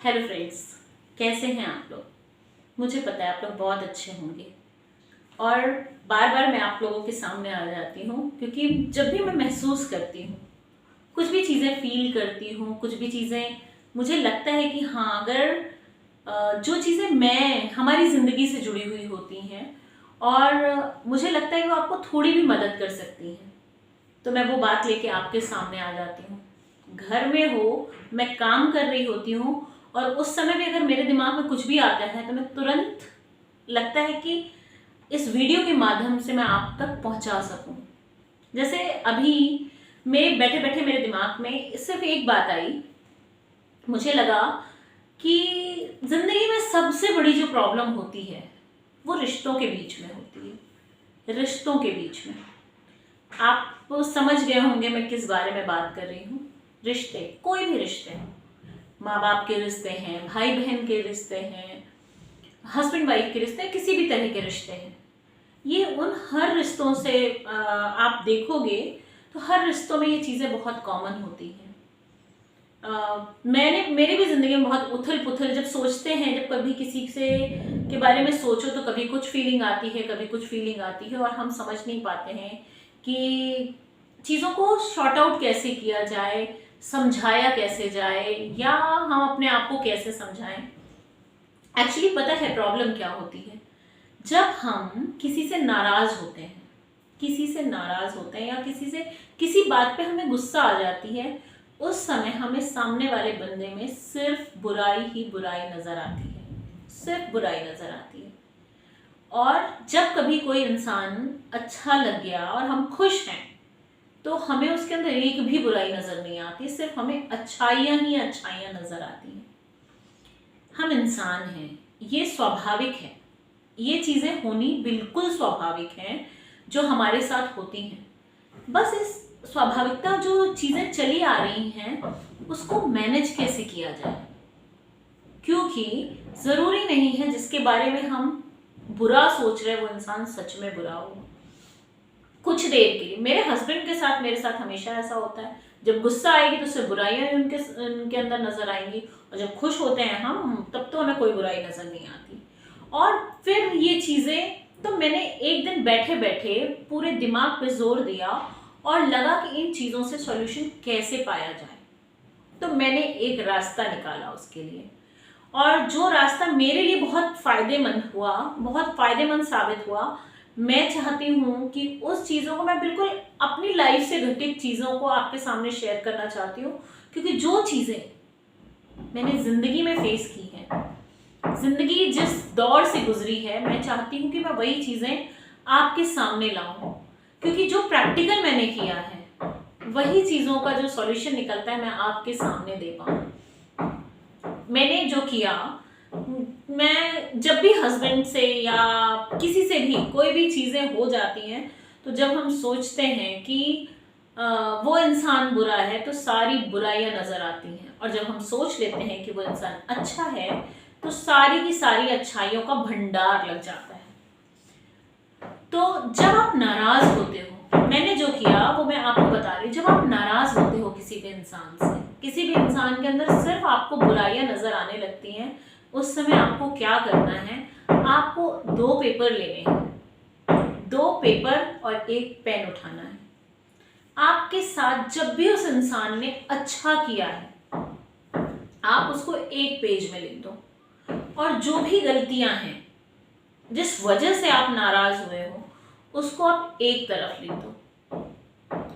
Hello friends, कैसे हैं आप लोग। मुझे पता है आप लोग बहुत अच्छे होंगे और बार बार मैं आप लोगों के सामने आ जाती हूँ क्योंकि जब भी मैं महसूस करती हूँ, कुछ भी चीज़ें फील करती हूँ, कुछ भी चीज़ें मुझे लगता है कि हाँ, अगर जो चीज़ें मैं हमारी ज़िंदगी से जुड़ी हुई होती हैं और मुझे लगता है कि वो आपको थोड़ी भी मदद कर सकती हैं, तो मैं वो बात लेके आपके सामने आ जाती हूँ। घर में हो, मैं काम कर रही होती हूँ और उस समय भी अगर मेरे दिमाग में कुछ भी आता है तो मैं तुरंत लगता है कि इस वीडियो के माध्यम से मैं आप तक पहुँचा सकूँ। जैसे अभी मेरे बैठे बैठे मेरे दिमाग में सिर्फ एक बात आई। मुझे लगा कि ज़िंदगी में सबसे बड़ी जो प्रॉब्लम होती है वो रिश्तों के बीच में होती है। रिश्तों के बीच में आप समझ गए होंगे मैं किस बारे में बात कर रही हूँ। रिश्ते, कोई भी रिश्ते हैं, माँ बाप के रिश्ते हैं, भाई बहन के रिश्ते हैं, हस्बैंड वाइफ के रिश्ते हैं, किसी भी तरह के रिश्ते हैं। ये उन हर रिश्तों से आप देखोगे तो हर रिश्तों में ये चीज़ें बहुत कॉमन होती हैं। मेरी भी ज़िंदगी में बहुत उथल पुथल जब सोचते हैं, जब कभी किसी से के बारे में सोचो तो कभी कुछ फीलिंग आती है, कभी कुछ फीलिंग आती है और हम समझ नहीं पाते हैं कि चीज़ों को शॉर्ट आउट कैसे किया जाए, समझाया कैसे जाए या हम अपने आप को कैसे समझाएं। एक्चुअली पता है प्रॉब्लम क्या होती है। जब हम किसी से नाराज़ होते हैं, किसी से नाराज़ होते हैं या किसी से किसी बात पे हमें गुस्सा आ जाती है, उस समय हमें सामने वाले बंदे में सिर्फ बुराई ही बुराई नज़र आती है, सिर्फ बुराई नज़र आती है। और जब कभी कोई इंसान अच्छा लग गया और हम खुश हैं तो हमें उसके अंदर एक भी बुराई नज़र नहीं आती, सिर्फ हमें अच्छाइयाँ ही अच्छाइयाँ नज़र आती हैं। हम इंसान हैं, ये स्वाभाविक है, ये चीज़ें होनी बिल्कुल स्वाभाविक हैं जो हमारे साथ होती हैं। बस इस स्वाभाविकता जो चीज़ें चली आ रही हैं उसको मैनेज कैसे किया जाए, क्योंकि ज़रूरी नहीं है जिसके बारे में हम बुरा सोच रहे हैं वो इंसान सच में बुरा हो। कुछ देर के लिए मेरे हस्बैंड के साथ, मेरे साथ हमेशा ऐसा होता है, जब गुस्सा आएगी तो सिर्फ बुराइयां ही उनके अंदर नजर आएंगी और जब खुश होते हैं हम तब तो हमें कोई बुराई नजर नहीं आती। और फिर ये चीज़ें, तो मैंने एक दिन बैठे बैठे पूरे दिमाग पे जोर दिया और लगा कि इन चीज़ों से सॉल्यूशन कैसे पाया जाए। तो मैंने एक रास्ता निकाला उसके लिए, और जो रास्ता मेरे लिए बहुत फ़ायदेमंद हुआ, बहुत फ़ायदेमंद साबित हुआ। मैं चाहती हूँ कि उस चीज़ों को मैं बिल्कुल अपनी लाइफ से घटित चीज़ों को आपके सामने शेयर करना चाहती हूँ, क्योंकि जो चीज़ें मैंने ज़िंदगी में फेस की हैं, ज़िंदगी जिस दौर से गुजरी है, मैं चाहती हूँ कि मैं वही चीज़ें आपके सामने लाऊं, क्योंकि जो प्रैक्टिकल मैंने किया है वही चीज़ों का जो सॉल्यूशन निकलता है मैं आपके सामने दे पाऊँ। मैंने जो किया, मैं जब भी हस्बैंड से या किसी से भी कोई भी चीज़ें हो जाती हैं तो जब हम सोचते हैं कि वो इंसान बुरा है तो सारी बुराइयां नज़र आती हैं, और जब हम सोच लेते हैं कि वो इंसान अच्छा है तो सारी की सारी अच्छाइयों का भंडार लग जाता है। तो जब आप नाराज़ होते हो, मैंने जो किया वो मैं आपको बता रही हूँ, जब आप नाराज़ होते हो किसी भी इंसान से, किसी भी इंसान के अंदर सिर्फ आपको बुराइयां नज़र आने लगती हैं, उस समय आपको क्या करना है, आपको 2 पेपर लेने हैं, 2 पेपर और 1 पेन उठाना है। आपके साथ जब भी उस इंसान ने अच्छा किया है आप उसको 1 पेज में लिख दो, और जो भी गलतियां हैं जिस वजह से आप नाराज हुए हो उसको आप एक तरफ लिख दो।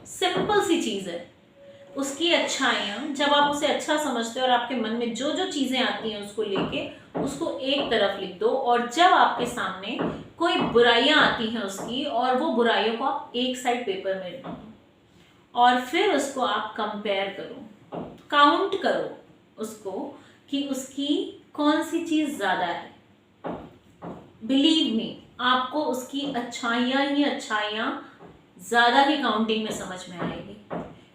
सिंपल सी चीज़ है। उसकी अच्छाइयाँ, जब आप उसे अच्छा समझते हो और आपके मन में जो जो चीज़ें आती हैं उसको लेके उसको एक तरफ लिख दो, और जब आपके सामने कोई बुराइयाँ आती हैं उसकी, और वो बुराइयों को आप एक साइड पेपर में लिख दो, और फिर उसको आप कंपेयर करो, काउंट करो उसको कि उसकी कौन सी चीज़ ज़्यादा है। बिलीव मी, आपको उसकी अच्छाइयाँ ही अच्छाइयाँ ज़्यादा ही काउंटिंग में समझ में आएगी,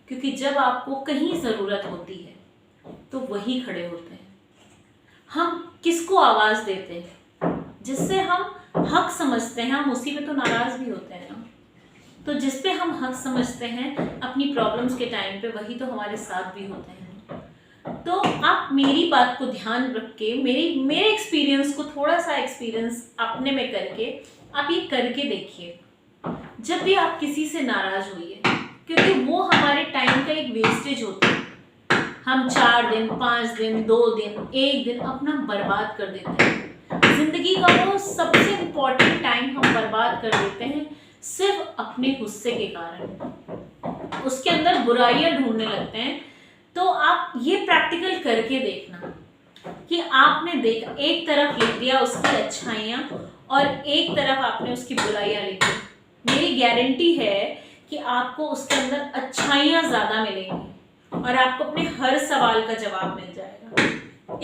क्योंकि जब आपको कहीं ज़रूरत होती है तो वही खड़े होते हैं। हम किसको आवाज़ देते हैं? जिससे हम हक समझते हैं, हम उसी पे तो नाराज़ भी होते हैं ना। तो जिस पे हम हक समझते हैं अपनी प्रॉब्लम्स के टाइम पे, वही तो हमारे साथ भी होते हैं। तो आप मेरी बात को ध्यान रख के मेरे एक्सपीरियंस को थोड़ा सा एक्सपीरियंस अपने में करके आप ये करके देखिए। जब भी आप किसी से नाराज होइए, क्योंकि वो हमारे टाइम का एक वेस्टेज होता है। हम 4 दिन, 5 दिन, 2 दिन, 1 दिन अपना बर्बाद कर देते हैं। जिंदगी का वो सबसे इम्पोर्टेंट टाइम हम बर्बाद कर देते हैं सिर्फ अपने गुस्से के कारण। उसके अंदर बुराइयां ढूंढने लगते हैं। तो आप ये प्रैक्टिकल करके देखना कि आपने देखा, एक तरफ लिख दिया उसकी अच्छाइयाँ और एक तरफ आपने उसकी बुराइयाँ लिखी। मेरी गारंटी है कि आपको उसके अंदर अच्छाइयाँ ज़्यादा मिलेंगी और आपको अपने हर सवाल का जवाब मिल जाएगा।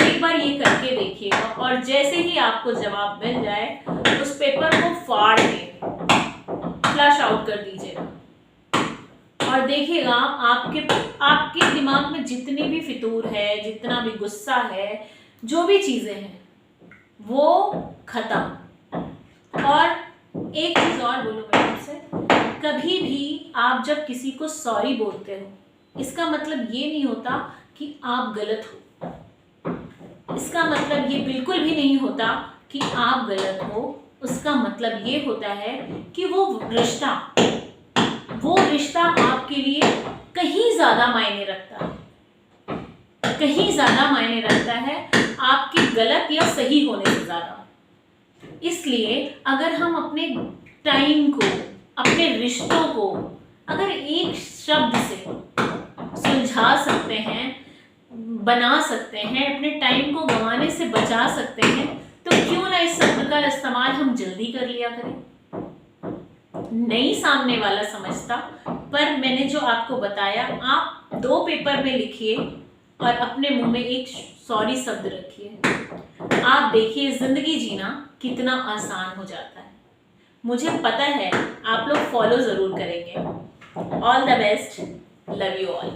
एक बार ये करके देखिएगा और जैसे ही आपको जवाब मिल जाए उस पेपर को फाड़ के फ्लश आउट कर दीजिएगा और देखिएगा आपके दिमाग में जितनी भी फितूर है, जितना भी गुस्सा है, जो भी चीज़ें हैं वो खत्म। और एक चीज़ और बोलूँ मैं आपसे, कभी भी आप जब किसी को सॉरी बोलते हो इसका मतलब ये नहीं होता कि आप गलत हो। इसका मतलब ये बिल्कुल भी नहीं होता कि आप गलत हो। उसका मतलब ये होता है कि वो रिश्ता आपके लिए कहीं ज़्यादा मायने रखता है, कहीं ज़्यादा मायने रखता है आपके गलत या सही होने से ज़्यादा। इसलिए अगर हम अपने टाइम को, अपने रिश्तों को अगर एक शब्द से सुलझा सकते हैं, बना सकते हैं, अपने टाइम को गंवाने से बचा सकते हैं, तो क्यों ना इस शब्द का इस्तेमाल हम जल्दी कर लिया करें। नहीं सामने वाला समझता, पर मैंने जो आपको बताया, आप 2 पेपर में लिखिए और अपने मुंह में एक सॉरी शब्द रखिए। आप देखिए जिंदगी जीना कितना आसान हो जाता है। मुझे पता है आप लोग फॉलो ज़रूर करेंगे। All the best, love you all.